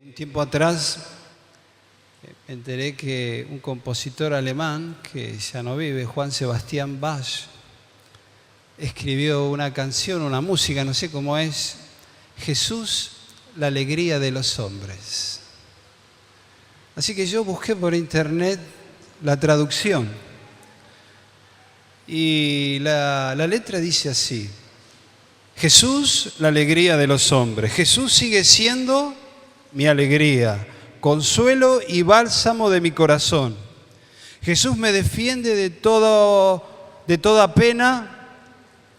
Un tiempo atrás me enteré que un compositor alemán, que ya no vive, Johann Sebastian Bach, escribió una canción, una música, no sé cómo es, Jesús, la alegría de los hombres. Así que yo busqué por internet la traducción y la letra dice así: Jesús, la alegría de los hombres. Jesús sigue siendo mi alegría, consuelo y bálsamo de mi corazón. Jesús me defiende de toda pena.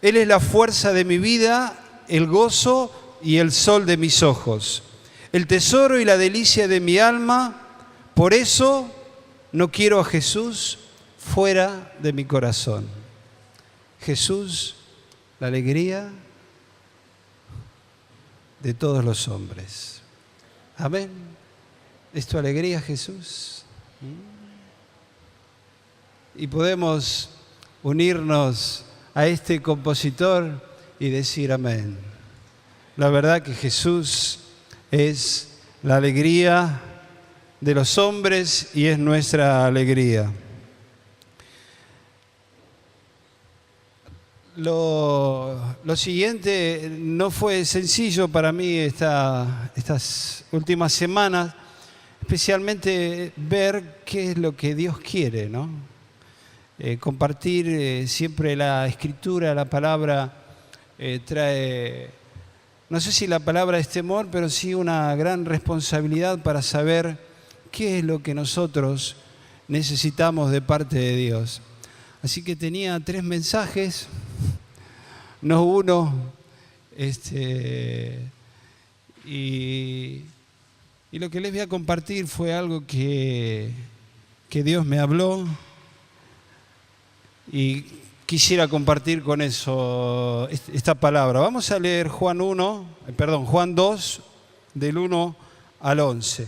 Él es la fuerza de mi vida, el gozo y el sol de mis ojos, el tesoro y la delicia de mi alma. Por eso no quiero a Jesús fuera de mi corazón. Jesús, la alegría de todos los hombres. Amén. ¿Es tu alegría, Jesús? Y podemos unirnos a este compositor y decir amén. La verdad que Jesús es la alegría de los hombres y es nuestra alegría. Lo siguiente no fue sencillo para mí estas últimas semanas, especialmente ver qué es lo que Dios quiere, ¿no? Compartir siempre la Escritura, la palabra trae, no sé si la palabra es temor, pero sí una gran responsabilidad para saber qué es lo que nosotros necesitamos de parte de Dios. Así que tenía 3 mensajes, no uno, y lo que les voy a compartir fue algo que Dios me habló y quisiera compartir con eso esta palabra. Vamos a leer Juan 2, del 1 al 11.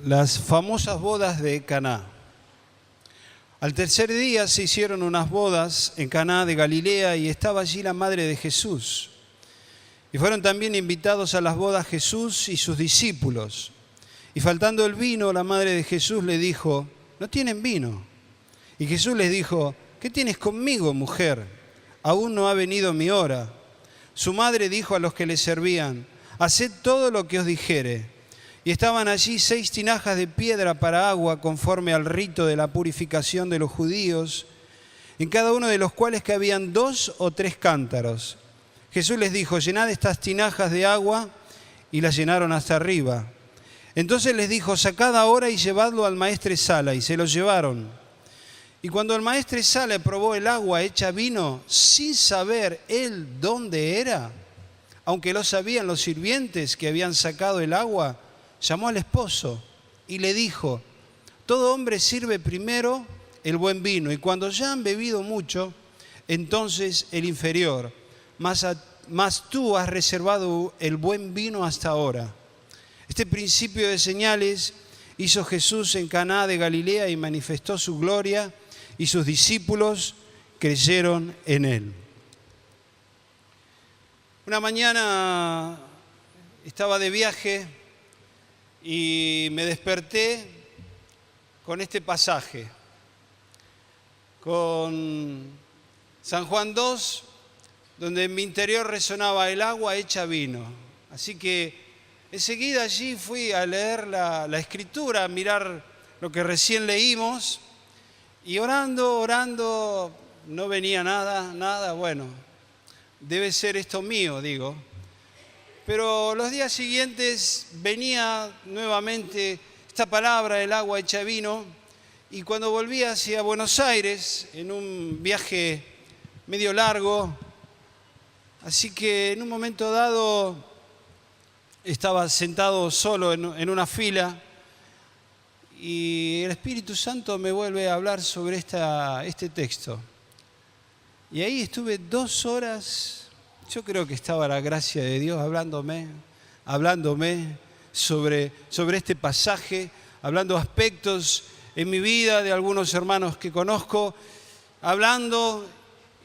Las famosas bodas de Caná. Al tercer día se hicieron unas bodas en Caná de Galilea y estaba allí la madre de Jesús. Y fueron también invitados a las bodas Jesús y sus discípulos. Y faltando el vino, la madre de Jesús le dijo: ¿no tienen vino? Y Jesús les dijo: ¿qué tienes conmigo, mujer? Aún no ha venido mi hora. Su madre dijo a los que le servían: haced todo lo que os dijere. Y estaban allí 6 tinajas de piedra para agua, conforme al rito de la purificación de los judíos, en cada uno de los cuales cabían 2 o 3 cántaros. Jesús les dijo: llenad estas tinajas de agua, y las llenaron hasta arriba. Entonces les dijo: sacad ahora y llevadlo al maestresala, y se lo llevaron. Y cuando el maestresala probó el agua hecha vino, sin saber él dónde era, aunque lo sabían los sirvientes que habían sacado el agua, llamó al esposo y le dijo: todo hombre sirve primero el buen vino, y cuando ya han bebido mucho, entonces el inferior. Mas tú has reservado el buen vino hasta ahora. Este principio de señales hizo Jesús en Caná de Galilea y manifestó su gloria, y sus discípulos creyeron en él. Una mañana estaba de viaje y me desperté con este pasaje, con San Juan 2, donde en mi interior resonaba el agua hecha vino. Así que enseguida allí fui a leer la Escritura, a mirar lo que recién leímos, y orando, no venía nada, bueno, debe ser esto mío, digo. Pero los días siguientes venía nuevamente esta palabra, el agua hecha vino, y cuando volví hacia Buenos Aires, en un viaje medio largo, así que en un momento dado estaba sentado solo en una fila, y el Espíritu Santo me vuelve a hablar sobre este texto. Y ahí estuve 2 horas. Yo creo que estaba la gracia de Dios hablándome sobre este pasaje, hablando aspectos en mi vida de algunos hermanos que conozco, hablando,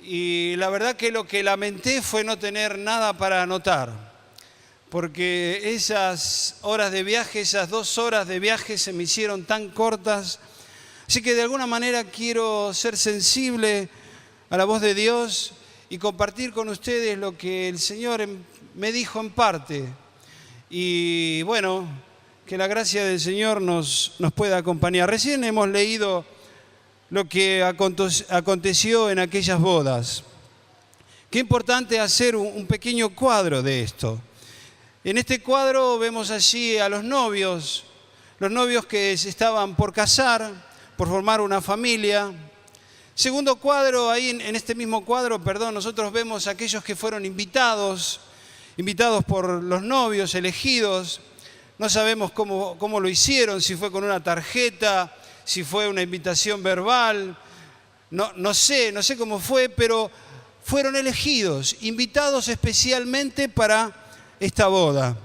y la verdad que lo que lamenté fue no tener nada para anotar. porque esas horas de viaje, esas 2 horas de viaje se me hicieron tan cortas. Así que de alguna manera quiero ser sensible a la voz de Dios y compartir con ustedes lo que el Señor me dijo en parte. Y bueno, que la gracia del Señor nos pueda acompañar. Recién hemos leído lo que aconteció en aquellas bodas. Qué importante hacer un pequeño cuadro de esto. En este cuadro vemos allí a los novios que se estaban por casar, por formar una familia. Segundo cuadro, ahí en este mismo cuadro, nosotros vemos a aquellos que fueron invitados por los novios, elegidos. No sabemos cómo lo hicieron, si fue con una tarjeta, si fue una invitación verbal. No sé cómo fue, pero fueron elegidos, invitados especialmente para esta boda.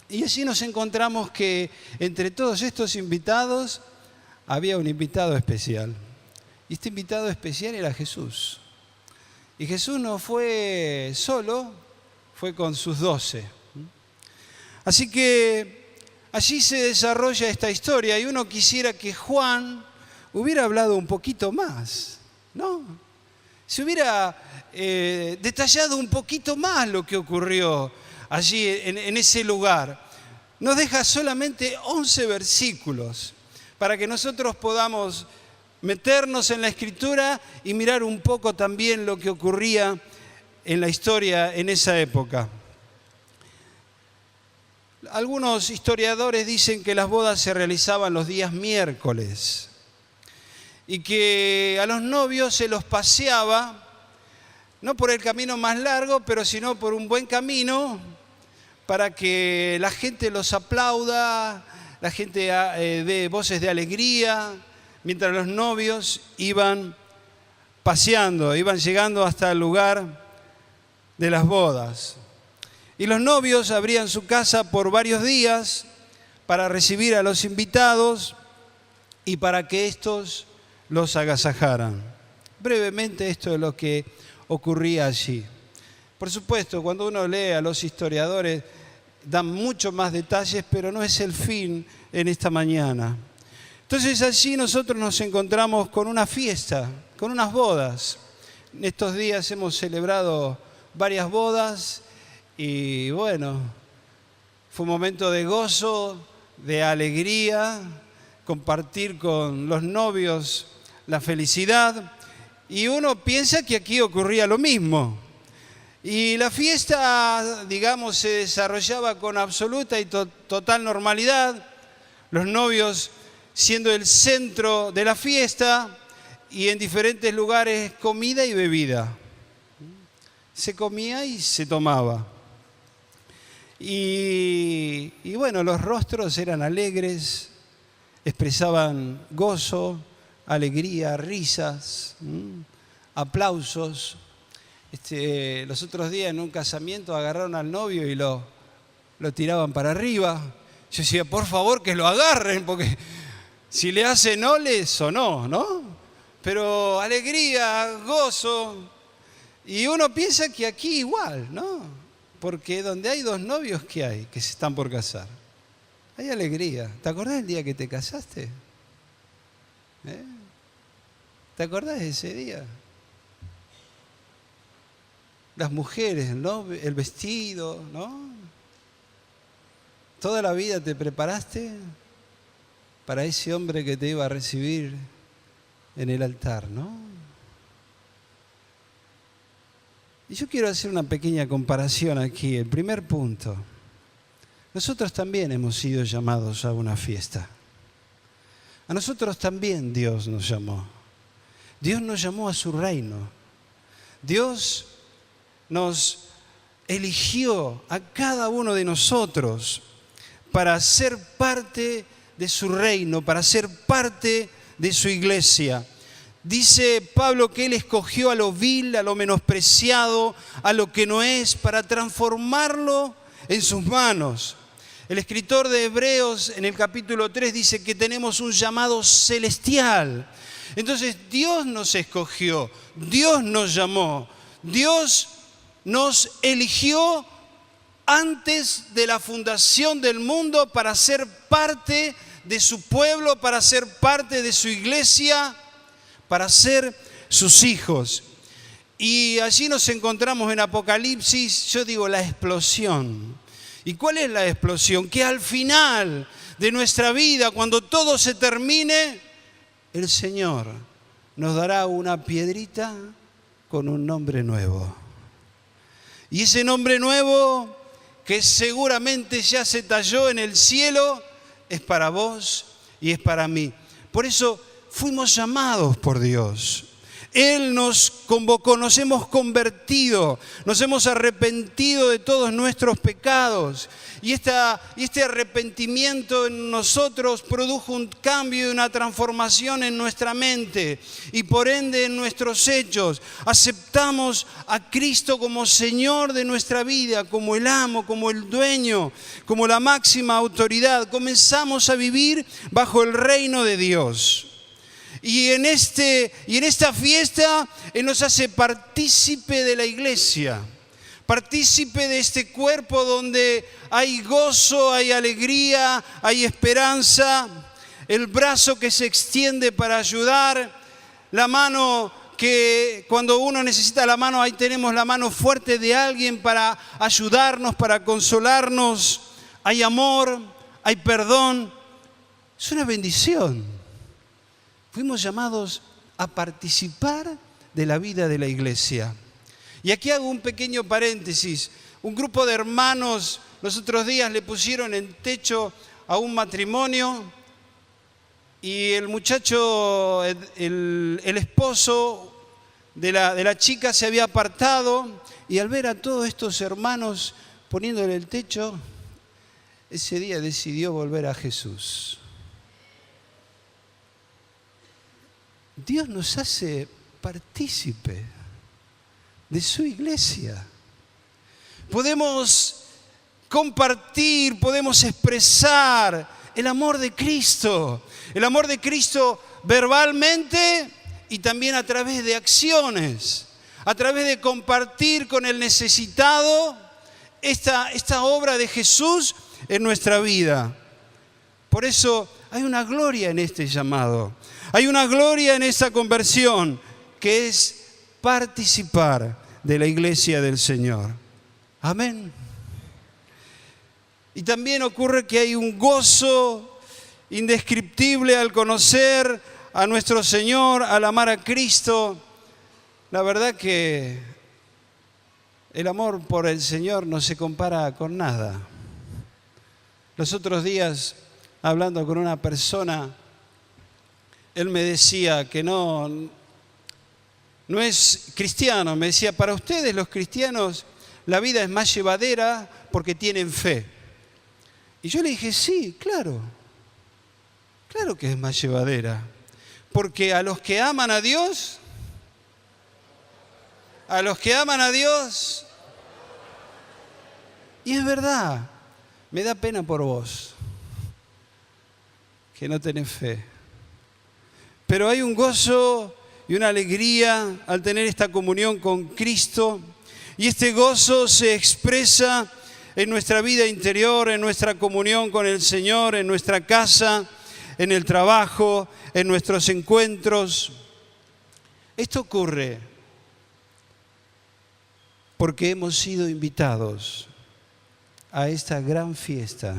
Y así nos encontramos que entre todos estos invitados había un invitado especial. Y este invitado especial era Jesús. Y Jesús no fue solo, fue con sus 12. Así que allí se desarrolla esta historia y uno quisiera que Juan hubiera hablado un poquito más, ¿no? Se hubiera detallado un poquito más lo que ocurrió allí en ese lugar. Nos deja solamente 11 versículos para que nosotros podamos meternos en la Escritura y mirar un poco también lo que ocurría en la historia en esa época. Algunos historiadores dicen que las bodas se realizaban los días miércoles y que a los novios se los paseaba, no por el camino más largo, pero sino por un buen camino, para que la gente los aplauda, la gente dé voces de alegría, mientras los novios iban paseando, iban llegando hasta el lugar de las bodas. Y los novios abrían su casa por varios días para recibir a los invitados y para que estos los agasajaran. Brevemente esto es lo que ocurría allí. Por supuesto, cuando uno lee a los historiadores, dan mucho más detalles, pero no es el fin en esta mañana. Entonces allí nosotros nos encontramos con una fiesta, con unas bodas. En estos días hemos celebrado varias bodas y bueno, fue un momento de gozo, de alegría, compartir con los novios la felicidad. Y uno piensa que aquí ocurría lo mismo. Y la fiesta, digamos, se desarrollaba con absoluta y total normalidad. Los novios siendo el centro de la fiesta y en diferentes lugares comida y bebida. Se comía y se tomaba. Y bueno, los rostros eran alegres, expresaban gozo, alegría, risas, aplausos. Los otros días en un casamiento agarraron al novio y lo tiraban para arriba. Yo decía, por favor que lo agarren, porque si le hacen ole, sonó, ¿no? Pero alegría, gozo. Y uno piensa que aquí igual, ¿no? Porque donde hay 2 novios, ¿qué hay? Que se están por casar. Hay alegría. ¿Te acordás del día que te casaste? ¿Te acordás de ese día? Las mujeres, ¿no? El vestido, ¿no? Toda la vida te preparaste para ese hombre que te iba a recibir en el altar, ¿no? Y yo quiero hacer una pequeña comparación aquí. El primer punto. Nosotros también hemos sido llamados a una fiesta. A nosotros también Dios nos llamó. Dios nos llamó a su reino. Dios nos eligió a cada uno de nosotros para ser parte de su reino, para ser parte de su iglesia. Dice Pablo que Él escogió a lo vil, a lo menospreciado, a lo que no es, para transformarlo en sus manos. El escritor de Hebreos en el capítulo 3 dice que tenemos un llamado celestial. Entonces Dios nos escogió, Dios nos llamó, Dios nos eligió antes de la fundación del mundo para ser parte de su pueblo, para ser parte de su iglesia, para ser sus hijos. Y allí nos encontramos en Apocalipsis, yo digo, la explosión. ¿Y cuál es la explosión? Que al final de nuestra vida, cuando todo se termine, el Señor nos dará una piedrita con un nombre nuevo. Y ese nombre nuevo, que seguramente ya se talló en el cielo, es para vos y es para mí. Por eso fuimos llamados por Dios. Él nos convocó, nos hemos convertido, nos hemos arrepentido de todos nuestros pecados. Y este arrepentimiento en nosotros produjo un cambio y una transformación en nuestra mente y por ende en nuestros hechos. Aceptamos a Cristo como Señor de nuestra vida, como el amo, como el dueño, como la máxima autoridad. Comenzamos a vivir bajo el reino de Dios. Y en esta fiesta Él nos hace partícipe de la iglesia, partícipe de este cuerpo donde hay gozo, hay alegría, hay esperanza, el brazo que se extiende para ayudar, la mano que cuando uno necesita la mano, ahí tenemos la mano fuerte de alguien para ayudarnos, para consolarnos, hay amor, hay perdón, es una bendición. Fuimos llamados a participar de la vida de la iglesia. Y aquí hago un pequeño paréntesis. Un grupo de hermanos los otros días le pusieron en techo a un matrimonio y el muchacho, el esposo de la chica se había apartado y al ver a todos estos hermanos poniéndole el techo, ese día decidió volver a Jesús. Dios nos hace partícipe de su iglesia. Podemos compartir, podemos expresar el amor de Cristo verbalmente y también a través de acciones, a través de compartir con el necesitado esta obra de Jesús en nuestra vida. Por eso hay una gloria en este llamado. Hay una gloria en esta conversión que es participar de la iglesia del Señor. Amén. Y también ocurre que hay un gozo indescriptible al conocer a nuestro Señor, al amar a Cristo. La verdad que el amor por el Señor no se compara con nada. Los otros días, hablando con una persona, él me decía que no es cristiano. Me decía, para ustedes los cristianos la vida es más llevadera porque tienen fe. Y yo le dije, sí, claro que es más llevadera. Porque a los que aman a Dios, y es verdad, me da pena por vos, que no tenés fe. Pero hay un gozo y una alegría al tener esta comunión con Cristo. Y este gozo se expresa en nuestra vida interior, en nuestra comunión con el Señor, en nuestra casa, en el trabajo, en nuestros encuentros. Esto ocurre porque hemos sido invitados a esta gran fiesta.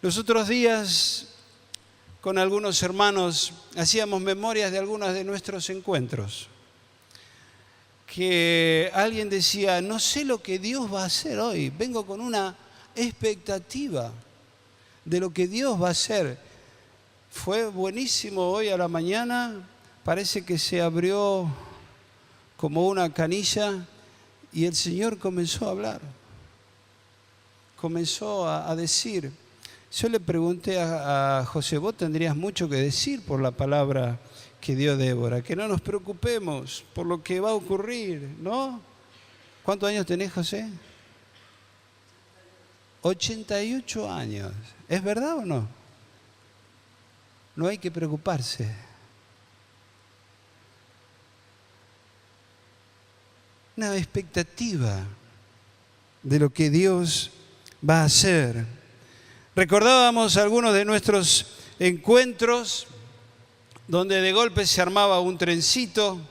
Los otros días, con algunos hermanos, hacíamos memorias de algunos de nuestros encuentros. Que alguien decía, no sé lo que Dios va a hacer hoy, vengo con una expectativa de lo que Dios va a hacer. Fue buenísimo hoy a la mañana, parece que se abrió como una canilla y el Señor comenzó a hablar, comenzó a decir. Yo le pregunté a José, vos tendrías mucho que decir por la palabra que dio Débora, que no nos preocupemos por lo que va a ocurrir, ¿no? ¿Cuántos años tenés, José? 88 años. ¿Es verdad o no? No hay que preocuparse. Una expectativa de lo que Dios va a hacer. Recordábamos algunos de nuestros encuentros donde de golpe se armaba un trencito,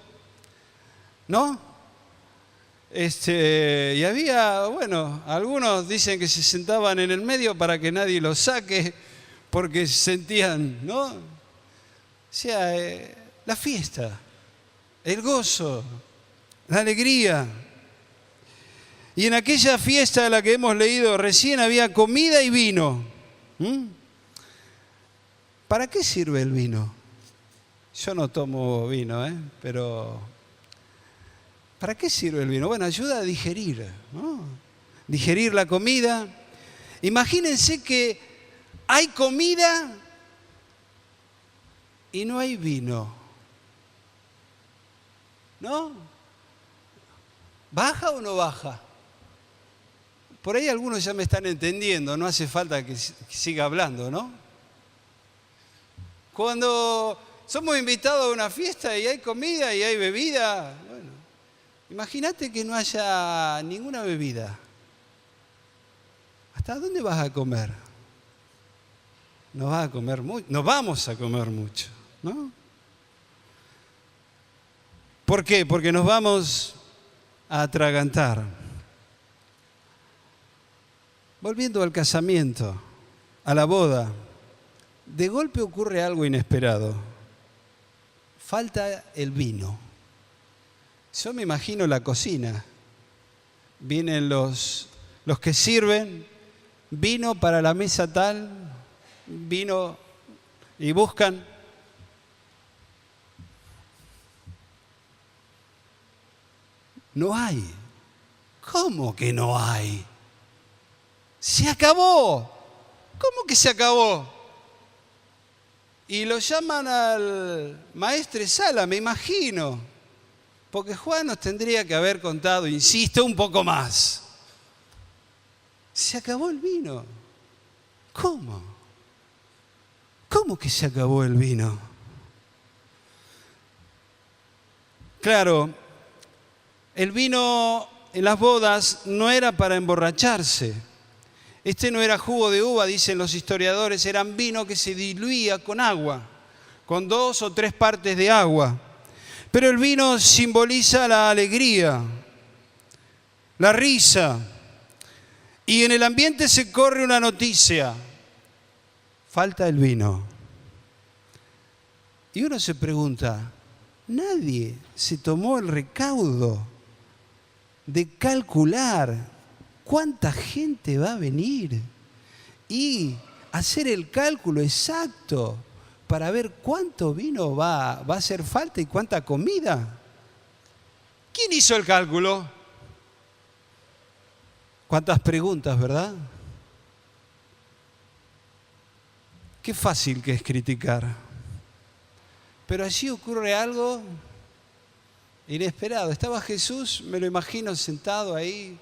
¿no? Y había, bueno, algunos dicen que se sentaban en el medio para que nadie los saque, porque sentían, ¿no? O sea, la fiesta, el gozo, la alegría. Y en aquella fiesta de la que hemos leído recién había comida y vino. ¿Para qué sirve el vino? Yo no tomo vino, pero ¿para qué sirve el vino? Bueno, ayuda a digerir, ¿no? Digerir la comida. Imagínense que hay comida y no hay vino, ¿no? ¿Baja o no baja? Por ahí algunos ya me están entendiendo, no hace falta que siga hablando, ¿no? Cuando somos invitados a una fiesta y hay comida y hay bebida, bueno, imagínate que no haya ninguna bebida. ¿Hasta dónde vas a comer? No vas a comer mucho, no vamos a comer mucho, ¿no? ¿Por qué? Porque nos vamos a atragantar. Volviendo al casamiento, a la boda, de golpe ocurre algo inesperado. Falta el vino. Yo me imagino la cocina. Vienen los que sirven, vino para la mesa tal, vino y buscan. No hay. ¿Cómo que no hay? Se acabó. ¿Cómo que se acabó? Y lo llaman al maestre Sala, me imagino. Porque Juan nos tendría que haber contado, insisto, un poco más. Se acabó el vino. ¿Cómo? ¿Cómo que se acabó el vino? Claro, el vino en las bodas no era para emborracharse. Este no era jugo de uva, dicen los historiadores, era vino que se diluía con agua, con 2 o 3 partes de agua. Pero el vino simboliza la alegría, la risa. Y en el ambiente se corre una noticia: falta el vino. Y uno se pregunta, nadie se tomó el recaudo de calcular cuánta gente va a venir y hacer el cálculo exacto para ver cuánto vino va a hacer falta y cuánta comida. ¿Quién hizo el cálculo? ¿Cuántas preguntas, verdad? Qué fácil que es criticar. Pero allí ocurre algo inesperado. Estaba Jesús, me lo imagino sentado ahí,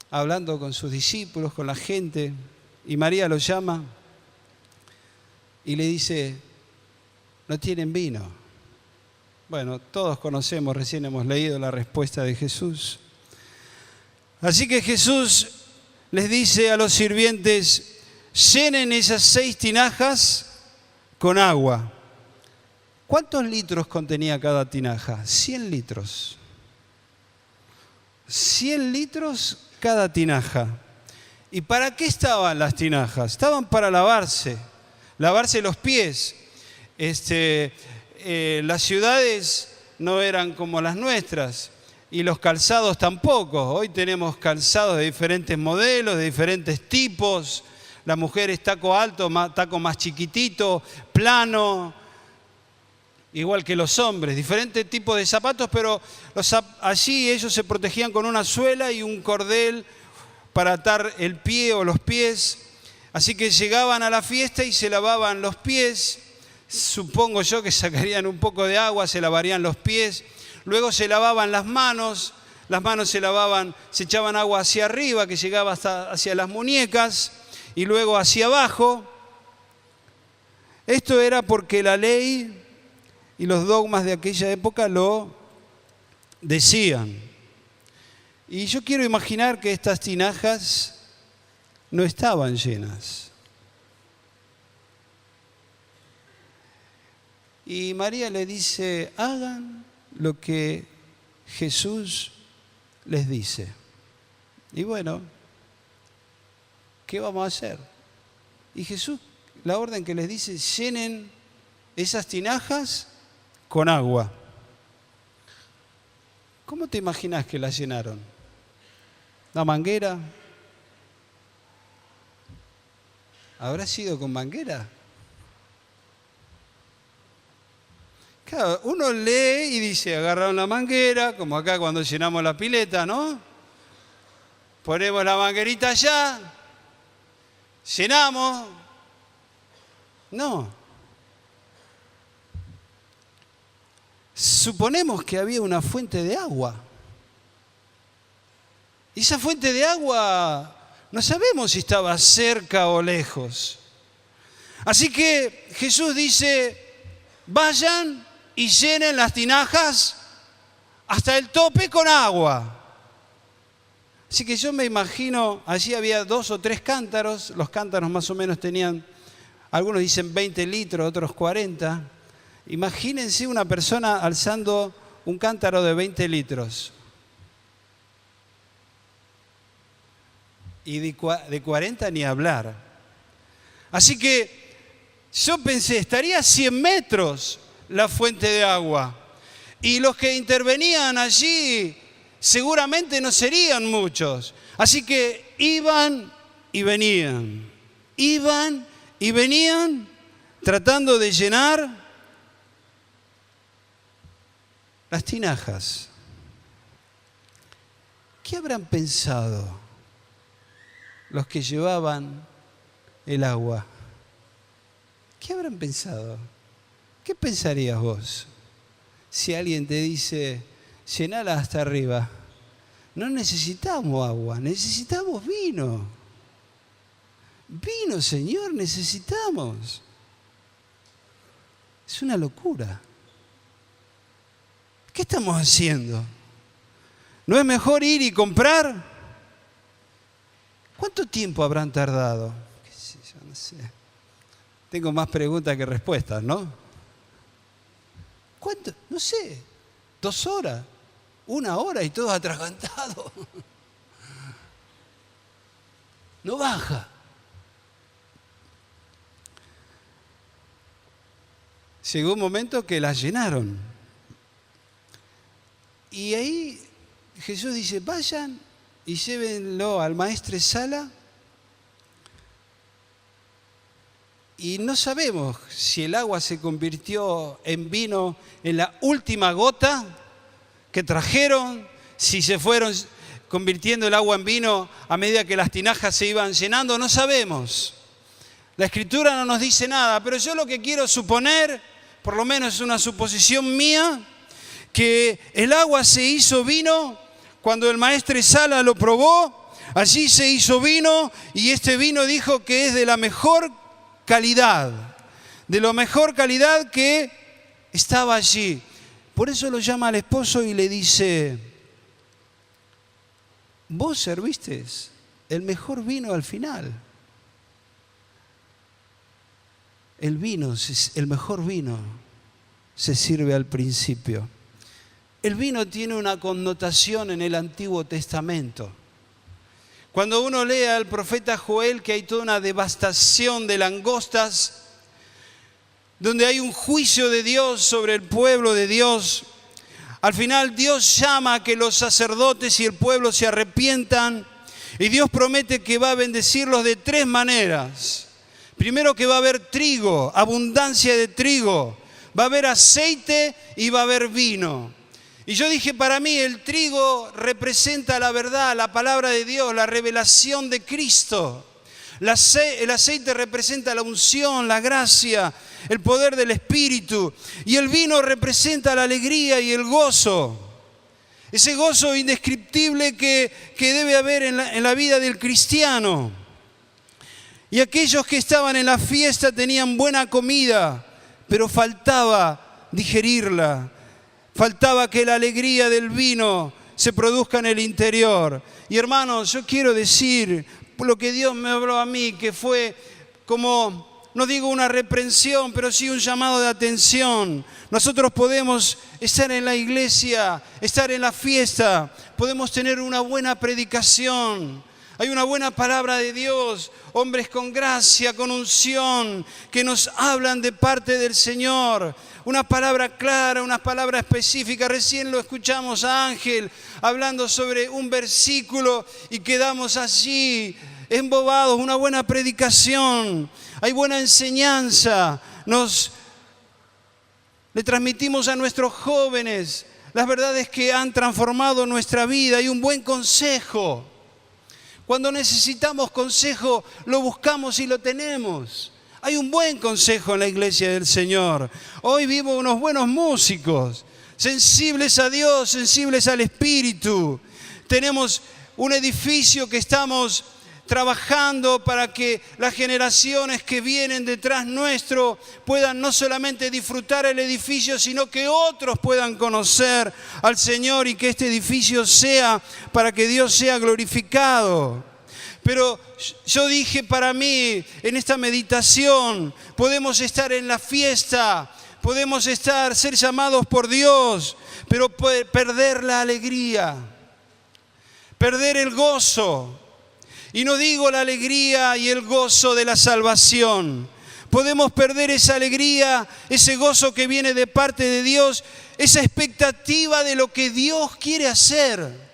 hablando con sus discípulos, con la gente, y María lo llama y le dice, no tienen vino. Bueno, todos conocemos, recién hemos leído la respuesta de Jesús. Así que Jesús les dice a los sirvientes, llenen esas 6 tinajas con agua. ¿Cuántos litros contenía cada tinaja? 100 litros. 100 litros cada tinaja. ¿Y para qué estaban las tinajas? Estaban para lavarse los pies. Las ciudades no eran como las nuestras y los calzados tampoco. Hoy tenemos calzados de diferentes modelos, de diferentes tipos. La mujer es taco alto, taco más chiquitito, plano, igual que los hombres. Diferentes tipos de zapatos, pero allí ellos se protegían con una suela y un cordel para atar el pie o los pies. Así que llegaban a la fiesta y se lavaban los pies. Supongo yo que sacarían un poco de agua, se lavarían los pies. Luego se lavaban las manos se lavaban, se echaban agua hacia arriba que llegaba hasta hacia las muñecas y luego hacia abajo. Esto era porque la ley y los dogmas de aquella época lo decían. Y yo quiero imaginar que estas tinajas no estaban llenas. Y María le dice, hagan lo que Jesús les dice. Y bueno, ¿qué vamos a hacer? Y Jesús, la orden que les dice, llenen esas tinajas con agua. ¿Cómo te imaginas que las llenaron? ¿La manguera? ¿Habrá sido con manguera? Claro, uno lee y dice, agarraron la manguera, como acá cuando llenamos la pileta, ¿no? Ponemos la manguerita allá, llenamos. No. Suponemos que había una fuente de agua. Y esa fuente de agua no sabemos si estaba cerca o lejos. Así que Jesús dice, vayan y llenen las tinajas hasta el tope con agua. Así que yo me imagino, allí había 2 o 3 cántaros, los cántaros más o menos tenían, algunos dicen 20 litros, otros 40. Imagínense una persona alzando un cántaro de 20 litros. Y de 40 ni hablar. Así que yo pensé, estaría a 100 metros la fuente de agua. Y los que intervenían allí seguramente no serían muchos. Así que iban y venían. Iban y venían tratando de llenar las tinajas. ¿Qué habrán pensado los que llevaban el agua? ¿Qué habrán pensado? ¿Qué pensarías vos si alguien te dice, llenala hasta arriba? No necesitamos agua, necesitamos vino. Vino, Señor, necesitamos. Es una locura. ¿Qué estamos haciendo? ¿No es mejor ir y comprar? ¿Cuánto tiempo habrán tardado? ¿Qué sé yo? No sé. Tengo más preguntas que respuestas, ¿no? ¿Cuánto? No sé. 2 horas, 1 hora y todos atragantados. No baja. Llegó un momento que las llenaron. Y ahí Jesús dice, vayan y llévenlo al maestresala. Y no sabemos si el agua se convirtió en vino en la última gota que trajeron, si se fueron convirtiendo el agua en vino a medida que las tinajas se iban llenando, no sabemos. La Escritura no nos dice nada, pero yo lo que quiero suponer, por lo menos es una suposición mía, que el agua se hizo vino cuando el maestresala lo probó, allí se hizo vino y este vino dijo que es de la mejor calidad, de la mejor calidad que estaba allí. Por eso lo llama al esposo y le dice, vos serviste el mejor vino al final. El mejor vino se sirve al principio. El vino tiene una connotación en el Antiguo Testamento. Cuando uno lee al profeta Joel que hay toda una devastación de langostas, donde hay un juicio de Dios sobre el pueblo de Dios, al final Dios llama a que los sacerdotes y el pueblo se arrepientan y Dios promete que va a bendecirlos de 3 maneras. Primero, que va a haber trigo, abundancia de trigo, va a haber aceite y va a haber vino. Y yo dije, para mí el trigo representa la verdad, la palabra de Dios, la revelación de Cristo. El aceite representa la unción, la gracia, el poder del Espíritu. Y el vino representa la alegría y el gozo. Ese gozo indescriptible que debe haber en la vida del cristiano. Y aquellos que estaban en la fiesta tenían buena comida, pero faltaba digerirla. Faltaba que la alegría del vino se produzca en el interior. Y hermanos, yo quiero decir lo que Dios me habló a mí, que fue como, no digo una reprensión, pero sí un llamado de atención. Nosotros podemos estar en la iglesia, estar en la fiesta, podemos tener una buena predicación. Hay una buena palabra de Dios, hombres con gracia, con unción, que nos hablan de parte del Señor. Una palabra clara, una palabra específica. Recién lo escuchamos a Ángel hablando sobre un versículo y quedamos allí embobados. Una buena predicación, hay buena enseñanza. Le transmitimos a nuestros jóvenes las verdades que han transformado nuestra vida. Hay un buen consejo. Cuando necesitamos consejo, lo buscamos y lo tenemos. Hay un buen consejo en la iglesia del Señor. Hoy vimos unos buenos músicos, sensibles a Dios, sensibles al Espíritu. Tenemos un edificio que estamos trabajando para que las generaciones que vienen detrás nuestro puedan no solamente disfrutar el edificio, sino que otros puedan conocer al Señor y que este edificio sea para que Dios sea glorificado. Pero yo dije para mí, en esta meditación, podemos estar en la fiesta, podemos ser llamados por Dios, pero perder la alegría, perder el gozo. Y no digo la alegría y el gozo de la salvación. Podemos perder esa alegría, ese gozo que viene de parte de Dios, esa expectativa de lo que Dios quiere hacer.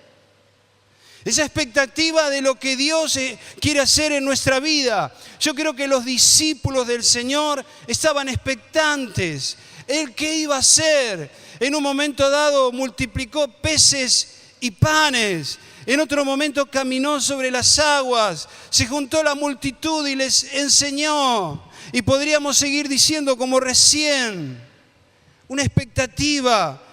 Esa expectativa de lo que Dios quiere hacer en nuestra vida. Yo creo que los discípulos del Señor estaban expectantes. ¿Él qué iba a hacer? En un momento dado multiplicó peces y panes. En otro momento caminó sobre las aguas. Se juntó la multitud y les enseñó. Y podríamos seguir diciendo como recién. Una expectativa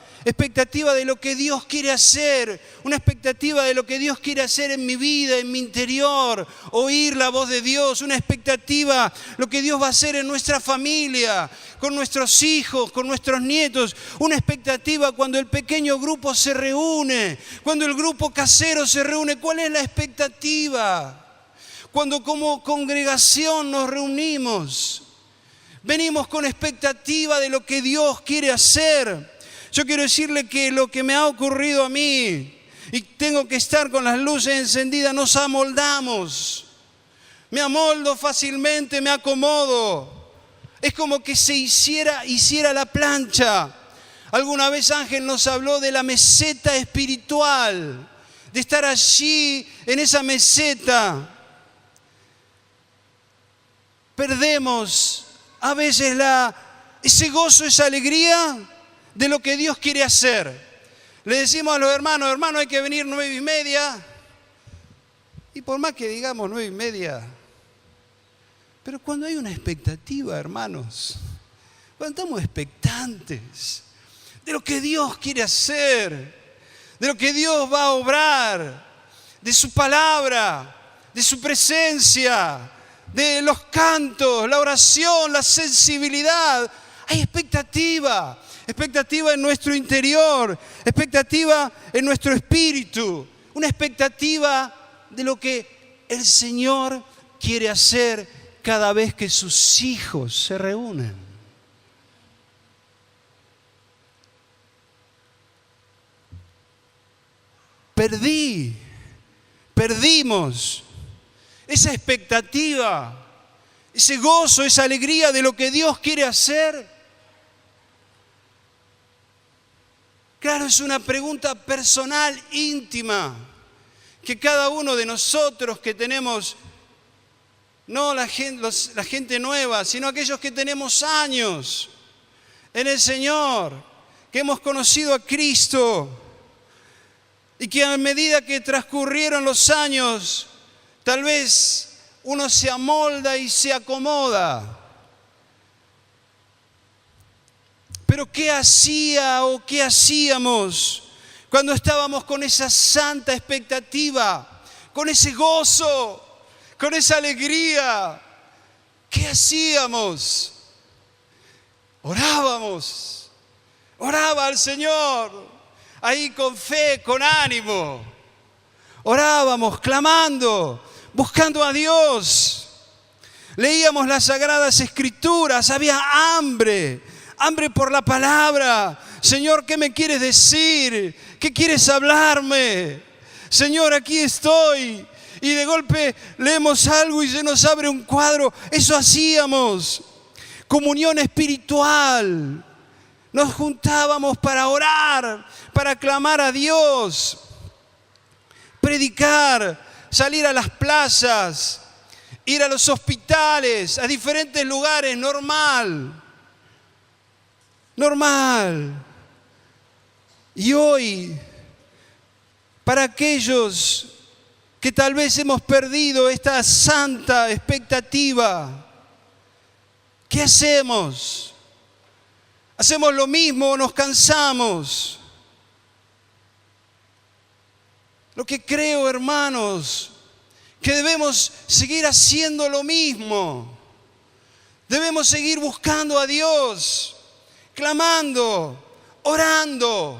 de lo que Dios quiere hacer, una expectativa de lo que Dios quiere hacer en mi vida, en mi interior, oír la voz de Dios, una expectativa, lo que Dios va a hacer en nuestra familia, con nuestros hijos, con nuestros nietos, una expectativa cuando el pequeño grupo se reúne, cuando el grupo casero se reúne. ¿Cuál es la expectativa? Cuando como congregación nos reunimos, venimos con expectativa de lo que Dios quiere hacer. Yo quiero decirle que lo que me ha ocurrido a mí, y tengo que estar con las luces encendidas, nos amoldamos. Me amoldo fácilmente, me acomodo. Es como que se hiciera la plancha. Alguna vez Ángel nos habló de la meseta espiritual, de estar allí en esa meseta. Perdemos a veces ese gozo, esa alegría de lo que Dios quiere hacer. Le decimos a los hermanos, hay que venir 9:30. Y por más que digamos 9:30, pero cuando hay una expectativa, hermanos, cuando estamos expectantes de lo que Dios quiere hacer, de lo que Dios va a obrar, de su palabra, de su presencia, de los cantos, la oración, la sensibilidad, hay expectativa. Expectativa en nuestro interior, expectativa en nuestro espíritu, una expectativa de lo que el Señor quiere hacer cada vez que sus hijos se reúnen. Perdimos esa expectativa, ese gozo, esa alegría de lo que Dios quiere hacer. Claro, es una pregunta personal, íntima, que cada uno de nosotros que tenemos, no la gente nueva, sino aquellos que tenemos años en el Señor, que hemos conocido a Cristo y que a medida que transcurrieron los años, tal vez uno se amolda y se acomoda. Pero ¿qué hacía o qué hacíamos cuando estábamos con esa santa expectativa, con ese gozo, con esa alegría? ¿Qué hacíamos? Orábamos, oraba al Señor. ahí con fe, con ánimo. Orábamos, clamando, buscando a Dios. Leíamos las Sagradas Escrituras, había hambre por la palabra. Señor, ¿qué me quieres decir? ¿Qué quieres hablarme? Señor, aquí estoy. Y de golpe leemos algo y se nos abre un cuadro. Eso hacíamos. Comunión espiritual. Nos juntábamos para orar, para clamar a Dios, predicar, salir a las plazas, ir a los hospitales, a diferentes lugares, normal. Y hoy, para aquellos que tal vez hemos perdido esta santa expectativa, ¿qué hacemos? ¿Hacemos lo mismo o nos cansamos? Lo que creo, hermanos, que debemos seguir haciendo lo mismo. Debemos seguir buscando a Dios, clamando, orando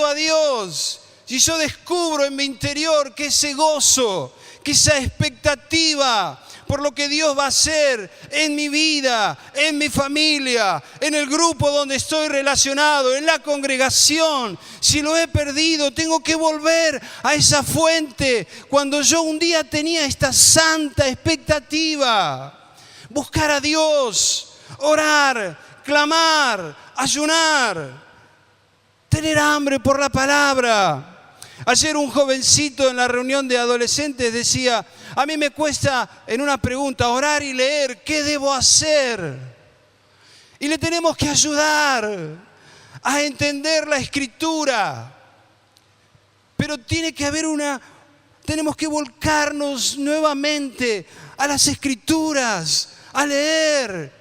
a Dios. Si yo descubro en mi interior que ese gozo, que esa expectativa por lo que Dios va a hacer en mi vida, en mi familia, en el grupo donde estoy relacionado, en la congregación, si lo he perdido, tengo que volver a esa fuente. Cuando yo un día tenía esta santa expectativa, buscar a Dios, orar, clamar, ayunar, tener hambre por la palabra. Ayer un jovencito en la reunión de adolescentes decía: a mí me cuesta en una pregunta orar y leer, ¿qué debo hacer? Y le tenemos que ayudar a entender la Escritura. Pero tiene que haber tenemos que volcarnos nuevamente a las Escrituras, a leer.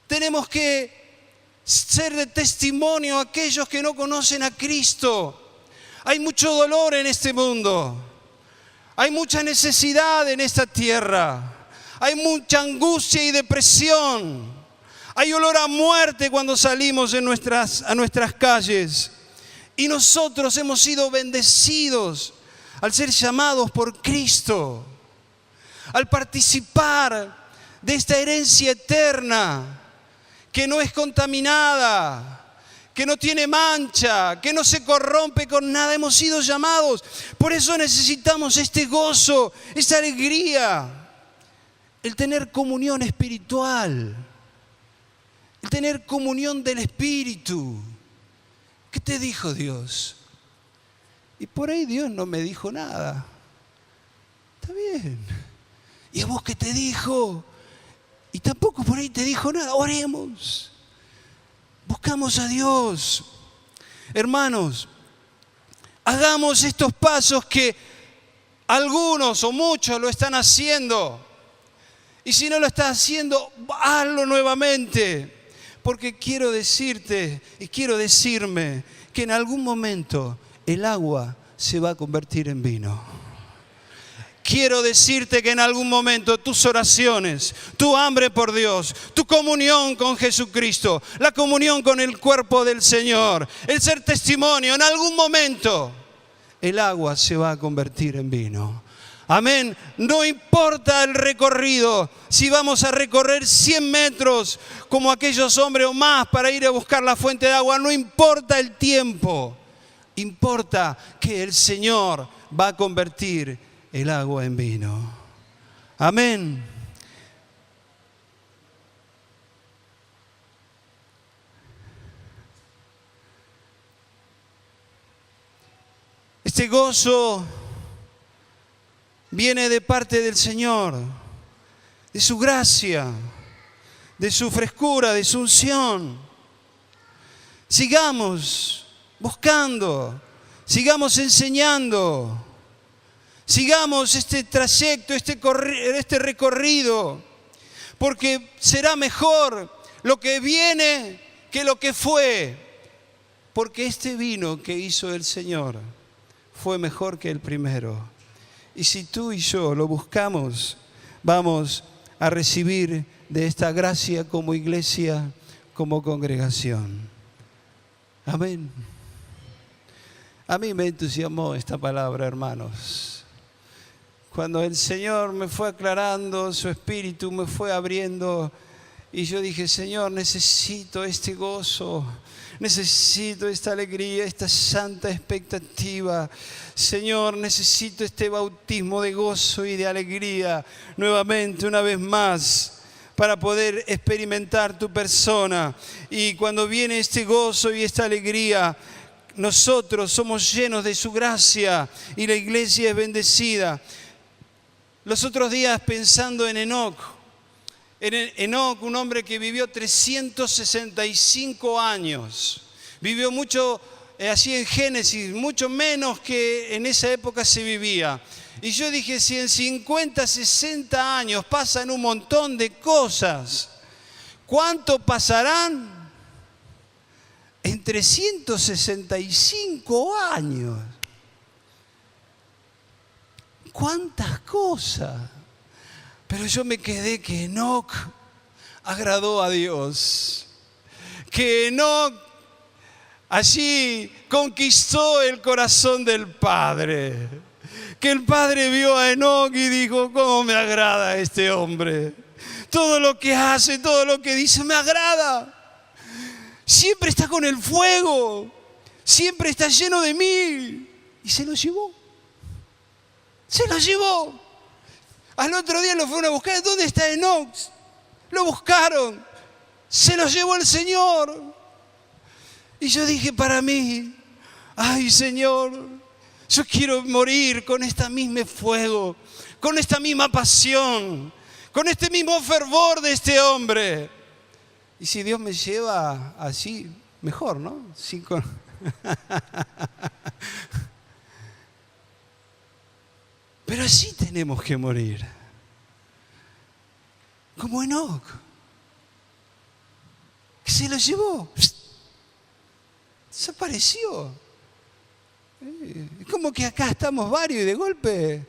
Tenemos que ser de testimonio a aquellos que no conocen a Cristo. Hay mucho dolor en este mundo. Hay mucha necesidad en esta tierra. Hay mucha angustia y depresión. Hay olor a muerte cuando salimos a nuestras calles. Y nosotros hemos sido bendecidos al ser llamados por Cristo, al participar de esta herencia eterna que no es contaminada, que no tiene mancha, que no se corrompe con nada. Hemos sido llamados. Por eso necesitamos este gozo, esta alegría, el tener comunión espiritual, el tener comunión del Espíritu. ¿Qué te dijo Dios? Y por ahí Dios no me dijo nada. Está bien. ¿Y a vos qué te dijo? Y tampoco por ahí te dijo nada. Oremos. Buscamos a Dios. Hermanos, hagamos estos pasos que algunos o muchos lo están haciendo. Y si no lo estás haciendo, hazlo nuevamente. Porque quiero decirte y quiero decirme que en algún momento el agua se va a convertir en vino. Quiero decirte que en algún momento tus oraciones, tu hambre por Dios, tu comunión con Jesucristo, la comunión con el cuerpo del Señor, el ser testimonio, en algún momento el agua se va a convertir en vino. Amén. No importa el recorrido, si vamos a recorrer 100 metros como aquellos hombres o más para ir a buscar la fuente de agua, no importa el tiempo, importa que el Señor va a convertir el agua en vino. Amén. Este gozo viene de parte del Señor, de su gracia, de su frescura, de su unción. Sigamos buscando, sigamos enseñando. Sigamos este trayecto, este recorrido, porque será mejor lo que viene que lo que fue, porque este vino que hizo el Señor fue mejor que el primero. Y si tú y yo lo buscamos, vamos a recibir de esta gracia como iglesia, como congregación. Amén. A mí me entusiasmó esta palabra, hermanos. Cuando el Señor me fue aclarando, su espíritu me fue abriendo, y yo dije, Señor, necesito este gozo, necesito esta alegría, esta santa expectativa. Señor, necesito este bautismo de gozo y de alegría nuevamente, una vez más, para poder experimentar tu persona. Y cuando viene este gozo y esta alegría, nosotros somos llenos de su gracia y la iglesia es bendecida. Los otros días, pensando en Enoc, un hombre que vivió 365 años, vivió mucho, así en Génesis, mucho menos que en esa época se vivía. Y yo dije, si en 50, 60 años pasan un montón de cosas, ¿cuánto pasarán en 365 años? ¿Cuántas cosas? Pero yo me quedé que Enoc agradó a Dios, que Enoc allí conquistó el corazón del Padre, que el Padre vio a Enoc y dijo, ¿cómo me agrada este hombre? Todo lo que hace, todo lo que dice me agrada. Siempre está con el fuego, siempre está lleno de mí. Y se lo llevó. Se lo llevó. Al otro día lo fueron a buscar. ¿Dónde está Enoc? Lo buscaron. Se lo llevó el Señor. Y yo dije para mí, ay Señor, yo quiero morir con este mismo fuego, con esta misma pasión, con este mismo fervor de este hombre. Y si Dios me lleva así, mejor, ¿no? Pero así tenemos que morir. Como Enoc, que se lo llevó. Desapareció. Es como que acá estamos varios y de golpe,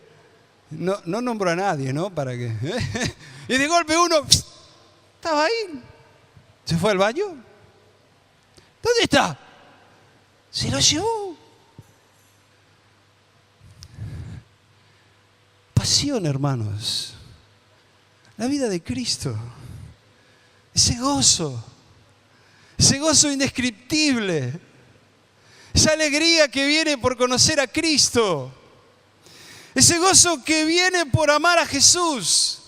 no nombro a nadie, ¿no? Para que, y de golpe uno estaba ahí. ¿Se fue al baño? ¿Dónde está? Se lo llevó. Pasión, hermanos. La vida de Cristo. Ese gozo indescriptible. Esa alegría que viene por conocer a Cristo. Ese gozo que viene por amar a Jesús.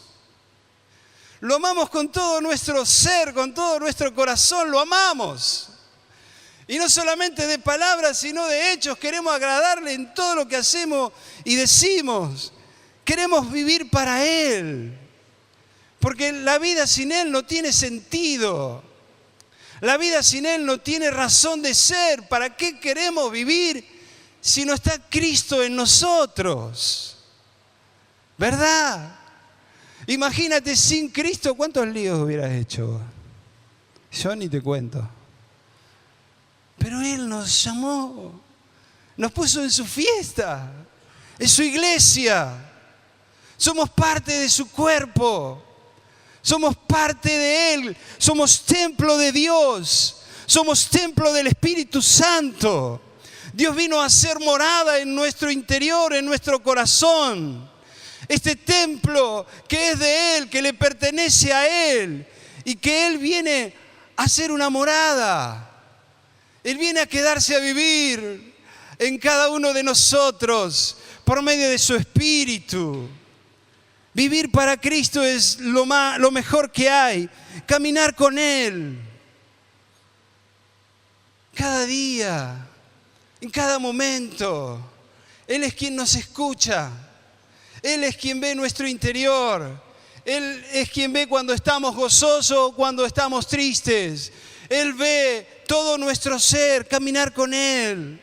Lo amamos con todo nuestro ser, con todo nuestro corazón, lo amamos. Y no solamente de palabras, sino de hechos. Queremos agradarle en todo lo que hacemos y decimos. Queremos vivir para Él. Porque la vida sin Él no tiene sentido. La vida sin Él no tiene razón de ser. ¿Para qué queremos vivir si no está Cristo en nosotros? ¿Verdad? Imagínate sin Cristo, ¿cuántos líos hubieras hecho? Yo ni te cuento. Pero Él nos llamó, nos puso en su fiesta, en su iglesia. Somos parte de su cuerpo. Somos parte de Él, somos templo de Dios, somos templo del Espíritu Santo. Dios vino a hacer morada en nuestro interior, en nuestro corazón. Este templo que es de Él, que le pertenece a Él y que Él viene a hacer una morada. Él viene a quedarse a vivir en cada uno de nosotros por medio de su Espíritu. Vivir para Cristo es lo mejor que hay. Caminar con Él. Cada día, en cada momento. Él es quien nos escucha. Él es quien ve nuestro interior. Él es quien ve cuando estamos gozosos, cuando estamos tristes. Él ve todo nuestro ser, caminar con Él.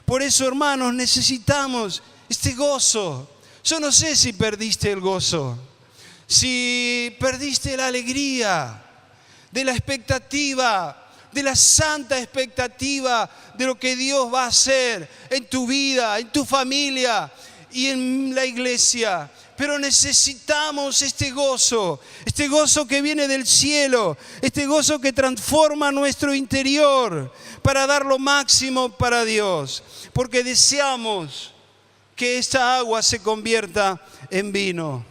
Por eso, hermanos, necesitamos este gozo. Yo no sé si perdiste el gozo, si perdiste la alegría de la expectativa, de la santa expectativa de lo que Dios va a hacer en tu vida, en tu familia, y en la iglesia. Pero necesitamos este gozo que viene del cielo, este gozo que transforma nuestro interior para dar lo máximo para Dios. Porque deseamos que esta agua se convierta en vino.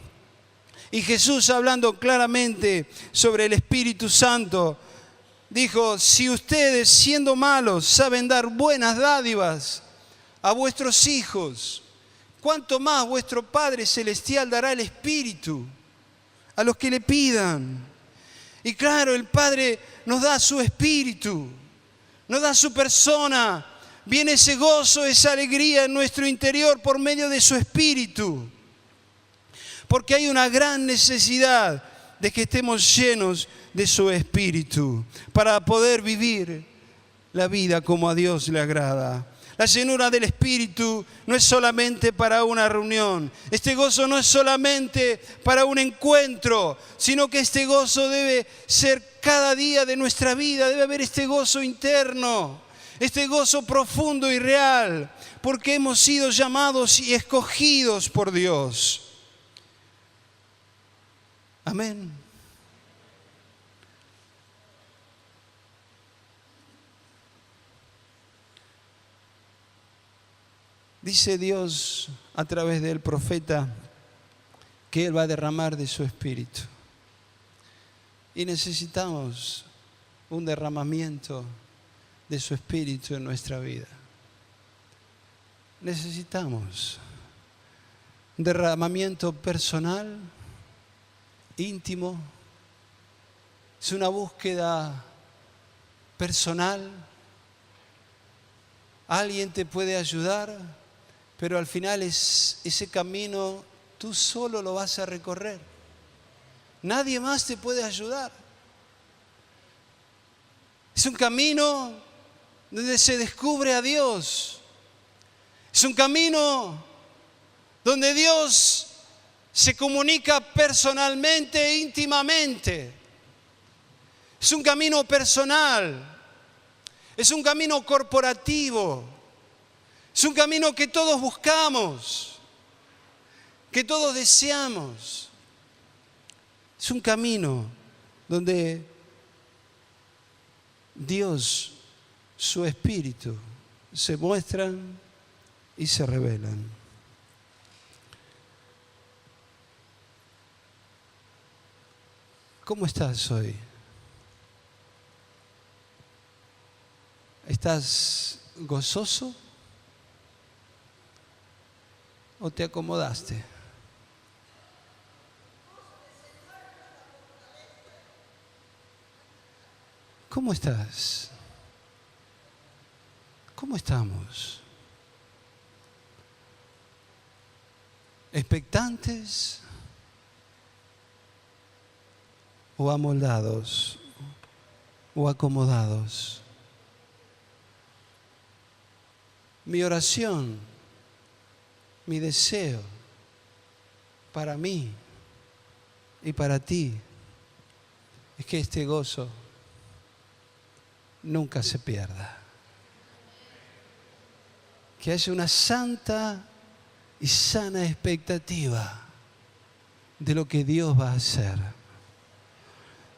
Y Jesús, hablando claramente sobre el Espíritu Santo, dijo: si ustedes, siendo malos, saben dar buenas dádivas a vuestros hijos, ¿cuánto más vuestro Padre Celestial dará el Espíritu a los que le pidan? Y claro, el Padre nos da su Espíritu, nos da su persona. Viene ese gozo, esa alegría en nuestro interior por medio de su Espíritu. Porque hay una gran necesidad de que estemos llenos de su Espíritu para poder vivir la vida como a Dios le agrada. La llenura del Espíritu no es solamente para una reunión. Este gozo no es solamente para un encuentro, sino que este gozo debe ser cada día de nuestra vida. Debe haber este gozo interno, este gozo profundo y real, porque hemos sido llamados y escogidos por Dios. Amén. Dice Dios a través del profeta que Él va a derramar de su Espíritu. Y necesitamos un derramamiento de su Espíritu en nuestra vida. Necesitamos un derramamiento personal, íntimo. Es una búsqueda personal. Alguien te puede ayudar, pero al final ese camino tú solo lo vas a recorrer. Nadie más te puede ayudar. Es un camino donde se descubre a Dios. Es un camino donde Dios se comunica personalmente e íntimamente. Es un camino personal. Es un camino corporativo. Es un camino que todos buscamos, que todos deseamos. Es un camino donde Dios, su Espíritu, se muestran y se revelan. ¿Cómo estás hoy? ¿Estás gozoso o te acomodaste? ¿Cómo estás? ¿Cómo estamos? ¿Expectantes o amoldados o acomodados? Mi oración, mi deseo para mí y para ti es que este gozo nunca se pierda. Que haya una santa y sana expectativa de lo que Dios va a hacer.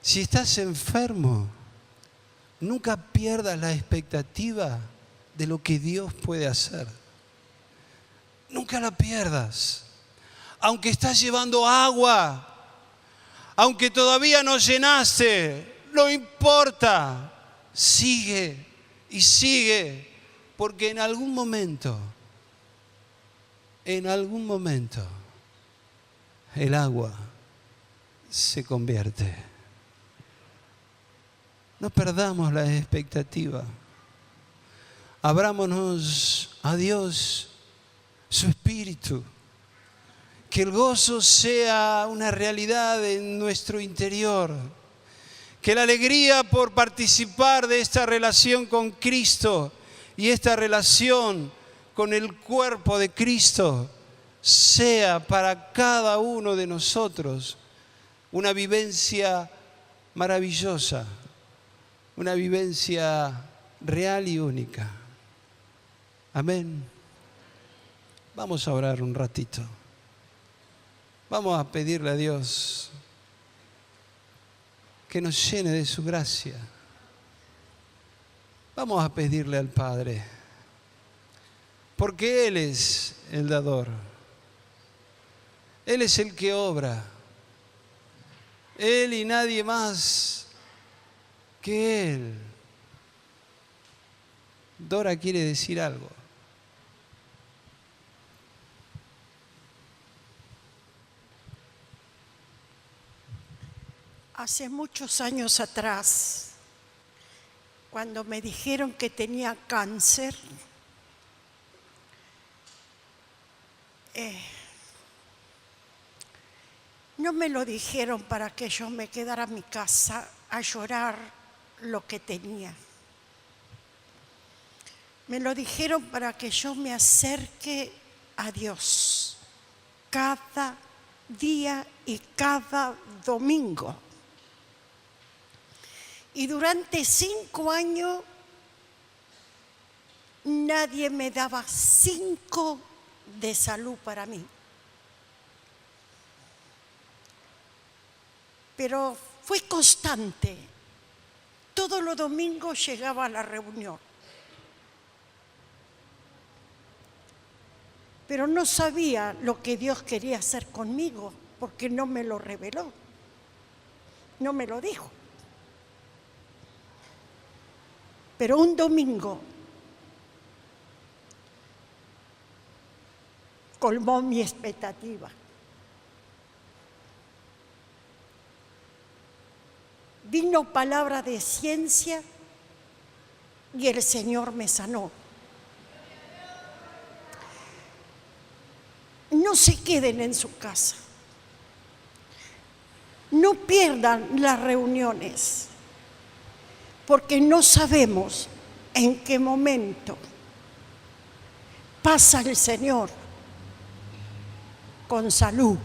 Si estás enfermo, nunca pierdas la expectativa de lo que Dios puede hacer. Nunca la pierdas. Aunque estás llevando agua, aunque todavía no llenaste, no importa. Sigue y sigue, porque en algún momento, el agua se convierte. No perdamos la expectativa. Abrámonos a Dios, su Espíritu. Que el gozo sea una realidad en nuestro interior. Que la alegría por participar de esta relación con Cristo y esta relación con el cuerpo de Cristo sea para cada uno de nosotros una vivencia maravillosa, una vivencia real y única. Amén. Vamos a orar un ratito. Vamos a pedirle a Dios que nos llene de su gracia. Vamos a pedirle al Padre, porque Él es el dador. Él es el que obra. Él y nadie más que Él. Dora quiere decir algo. Hace muchos años atrás, cuando me dijeron que tenía cáncer, no me lo dijeron para que yo me quedara en mi casa a llorar lo que tenía. Me lo dijeron para que yo me acerque a Dios cada día y cada domingo. Y durante 5 años nadie me daba 5 de salud para mí. Pero fue constante. Todos los domingos llegaba a la reunión. Pero no sabía lo que Dios quería hacer conmigo, porque no me lo reveló. No me lo dijo. Pero un domingo colmó mi expectativa. Vino palabra de ciencia y el Señor me sanó. No se queden en su casa. No pierdan las reuniones, porque no sabemos en qué momento pasa el Señor con salud.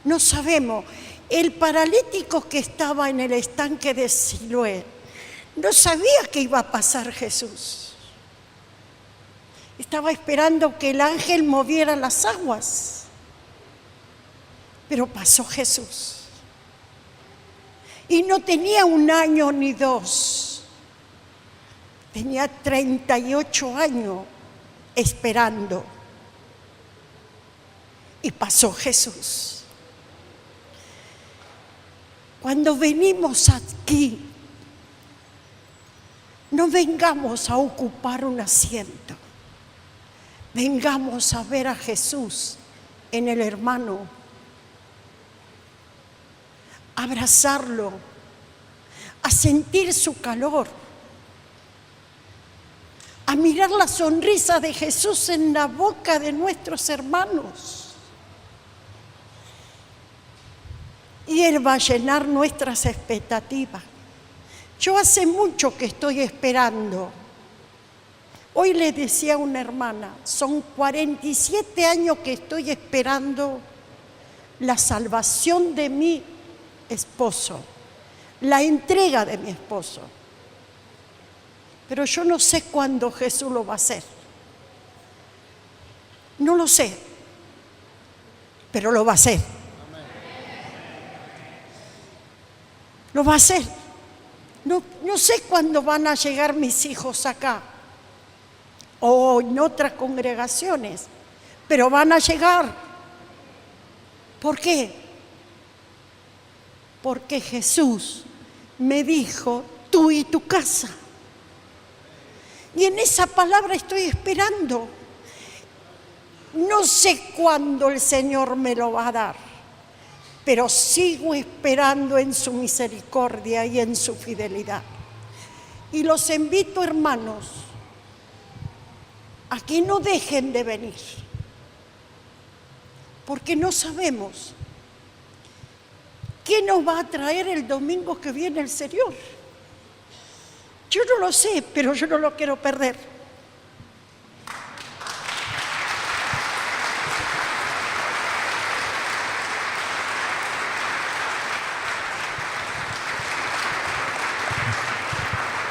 No sabemos. El paralítico que estaba en el estanque de Siloé no sabía que iba a pasar Jesús. Estaba esperando que el ángel moviera las aguas, pero pasó Jesús. Y no tenía 1 año ni 2, tenía 38 años esperando. Y pasó Jesús. Cuando venimos aquí, no vengamos a ocupar un asiento. Vengamos a ver a Jesús en el hermano, a abrazarlo, a sentir su calor, a mirar la sonrisa de Jesús en la boca de nuestros hermanos. Y Él va a llenar nuestras expectativas. Yo hace mucho que estoy esperando. Hoy le decía a una hermana, son 47 años que estoy esperando la salvación de mi esposo, la entrega de mi esposo. Pero yo no sé cuándo Jesús lo va a hacer. No lo sé, pero lo va a hacer. Lo va a hacer. No sé cuándo van a llegar mis hijos acá o en otras congregaciones, pero van a llegar. ¿Por qué? Porque Jesús me dijo, tú y tu casa. Y en esa palabra estoy esperando. No sé cuándo el Señor me lo va a dar, pero sigo esperando en su misericordia y en su fidelidad. Y los invito, hermanos, a que no dejen de venir, porque no sabemos qué nos va a traer el domingo que viene el Señor. Yo no lo sé, pero yo no lo quiero perder.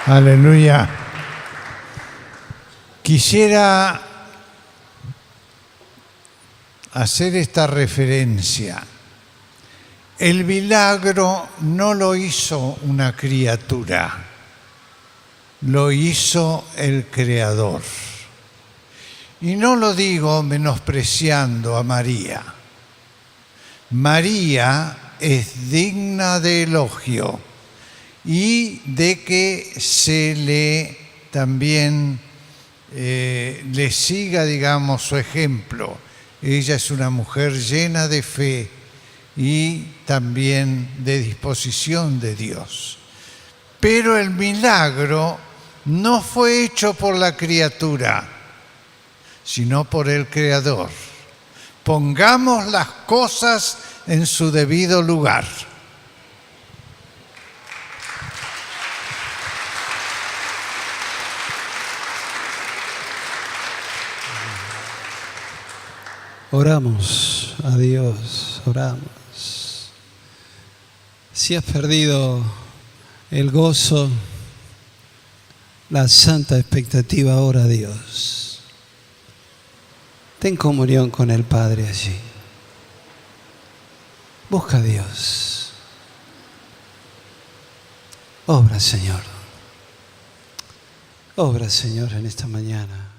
Aleluya. Quisiera hacer esta referencia. El milagro no lo hizo una criatura, lo hizo el Creador. Y no lo digo menospreciando a María. María es digna de elogio y de que se le también le siga, digamos, su ejemplo. Ella es una mujer llena de fe y también de disposición de Dios. Pero el milagro no fue hecho por la criatura, sino por el Creador. Pongamos las cosas en su debido lugar. Oramos a Dios, oramos. Si has perdido el gozo, la santa expectativa, ora a Dios. Ten comunión con el Padre allí. Busca a Dios. Obra, Señor. Obra, Señor, en esta mañana.